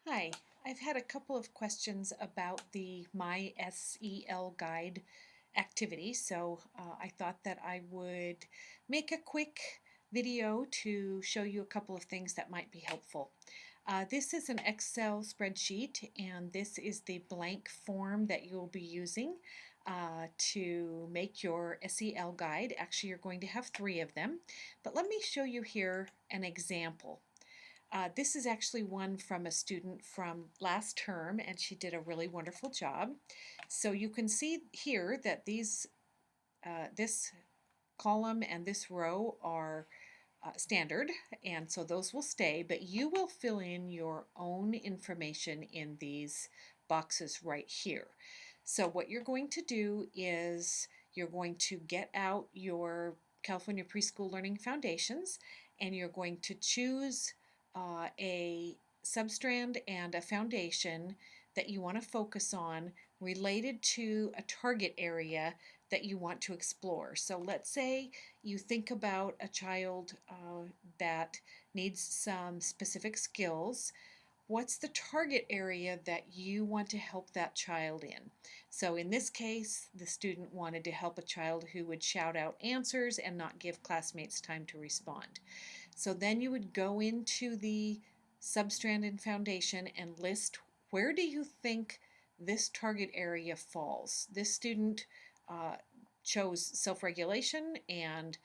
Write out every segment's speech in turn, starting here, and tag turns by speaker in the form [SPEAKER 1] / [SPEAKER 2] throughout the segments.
[SPEAKER 1] Hi, I've had a couple of questions about the My SEL Guide activity, so I thought that I would make a quick video to show you a couple of things that might be helpful. This is an Excel spreadsheet, and this is the blank form that you'll be using to make your SEL guide. Actually, you're going to have three of them, but let me show you here an example. This is actually one from a student from last term, and she did a really wonderful job. So you can see here that this column and this row are standard, and so those will stay, but you will fill in your own information in these boxes right here. So what you're going to do is you're going to get out your California Preschool Learning Foundations, and you're going to choose a substrand and a foundation that you want to focus on related to a target area that you want to explore. So let's say you think about a child that needs some specific skills. What's the target area that you want to help that child in? So in this case, the student wanted to help a child who would shout out answers and not give classmates time to respond. So then you would go into the substrand and foundation and list where do you think this target area falls. This student uh, chose self-regulation and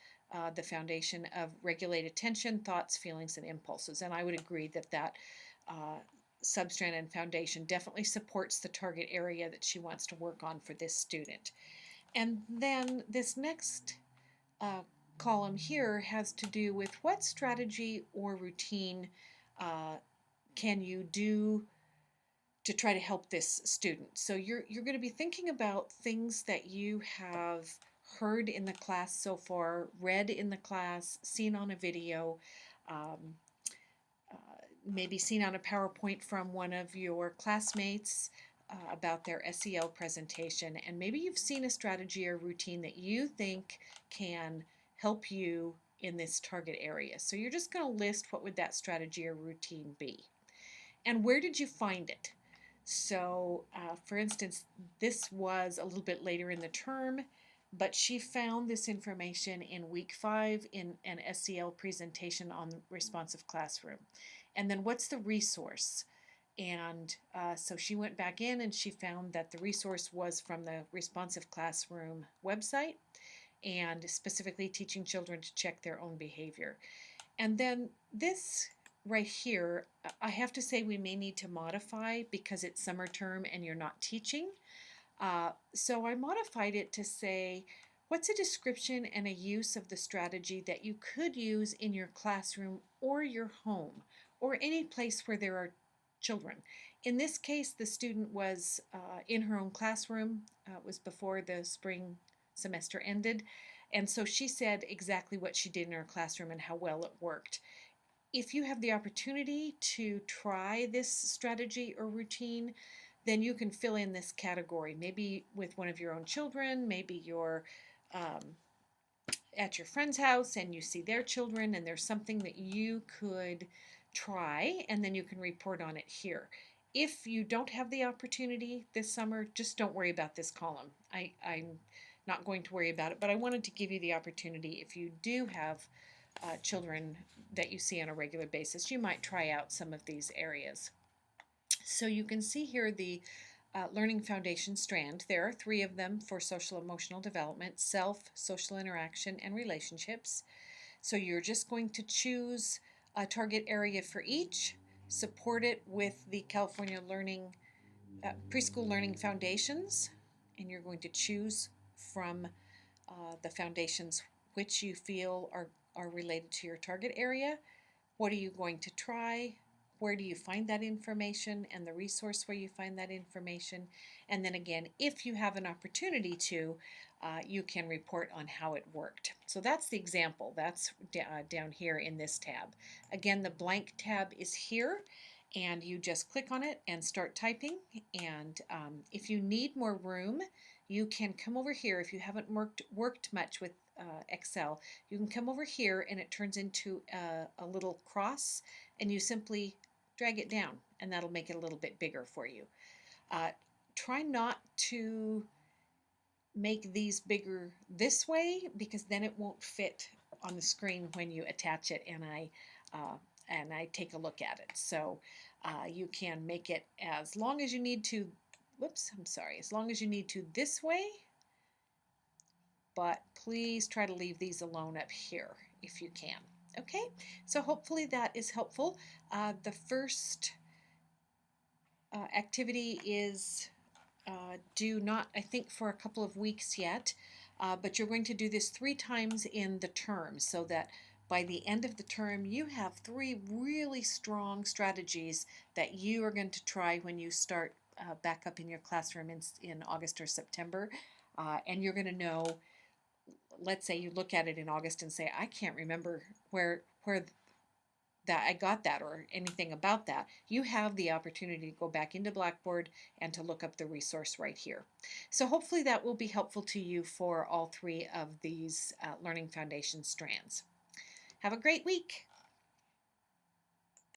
[SPEAKER 1] the foundation of regulate attention, thoughts, feelings, and impulses. And I would agree that that substrand and foundation definitely supports the target area that she wants to work on for this student. And then this next uh, column here has to do with what strategy or routine uh, can you do to try to help this student. So you're going to be thinking about things that you have heard in the class so far, read in the class, seen on a video, um, maybe seen on a PowerPoint from one of your classmates about their SEL presentation, and maybe you've seen a strategy or routine that you think can help you in this target area. So you're just going to list what would that strategy or routine be. And where did you find it? So, for instance, this was a little bit later in the term, but she found this information in week 5 in an SEL presentation on responsive classroom. And then what's the resource? And so she went back in and she found that the resource was from the responsive classroom website and specifically teaching children to check their own behavior. And then this right here, I have to say we may need to modify because it's summer term and you're not teaching. So I modified it to say, what's a description and a use of the strategy that you could use in your classroom or your home or any place where there are children? In this case, the student was in her own classroom. It was before the spring semester ended. And so she said exactly what she did in her classroom and how well it worked. If you have the opportunity to try this strategy or routine, then you can fill in this category, maybe with one of your own children, maybe you're at your friend's house and you see their children and there's something that you could try, and then you can report on it here. If you don't have the opportunity this summer, just don't worry about this column. I'm not going to worry about it, but I wanted to give you the opportunity. If you do have children that you see on a regular basis, you might try out some of these areas. So you can see here the Learning Foundation strand. There are three of them for social emotional development: self, social interaction, and relationships. So you're just going to choose a target area for each, support it with the California Preschool Learning Foundations, and you're going to choose from the foundations which you feel are related to your target area. What are you going to try? Where do you find that information and the resource where you find that information? And then again, if you have an opportunity to, you can report on how it worked. So that's the example. That's down here in this tab. Again, the blank tab is here, and you just click on it and start typing. And if you need more room, you can come over here. If you haven't worked much with Excel, you can come over here and it turns into a little cross, and you simply drag it down, and that'll make it a little bit bigger for you. Try not to make these bigger this way, because then it won't fit on the screen when you attach it and I take a look at it. So you can make it as long as you need to, whoops, I'm sorry, as long as you need to this way, but please try to leave these alone up here if you can. Okay, so hopefully that is helpful. The first activity is due not, I think, for a couple of weeks yet, but you're going to do this 3 times in the term, so that by the end of the term you have 3 really strong strategies that you are going to try when you start back up in your classroom in August or September. And you're going to know, let's say you look at it in August and say, I can't remember where that I got that or anything about that. You have the opportunity to go back into Blackboard and to look up the resource right here. So hopefully that will be helpful to you for all 3 of these Learning Foundation strands. Have a great week.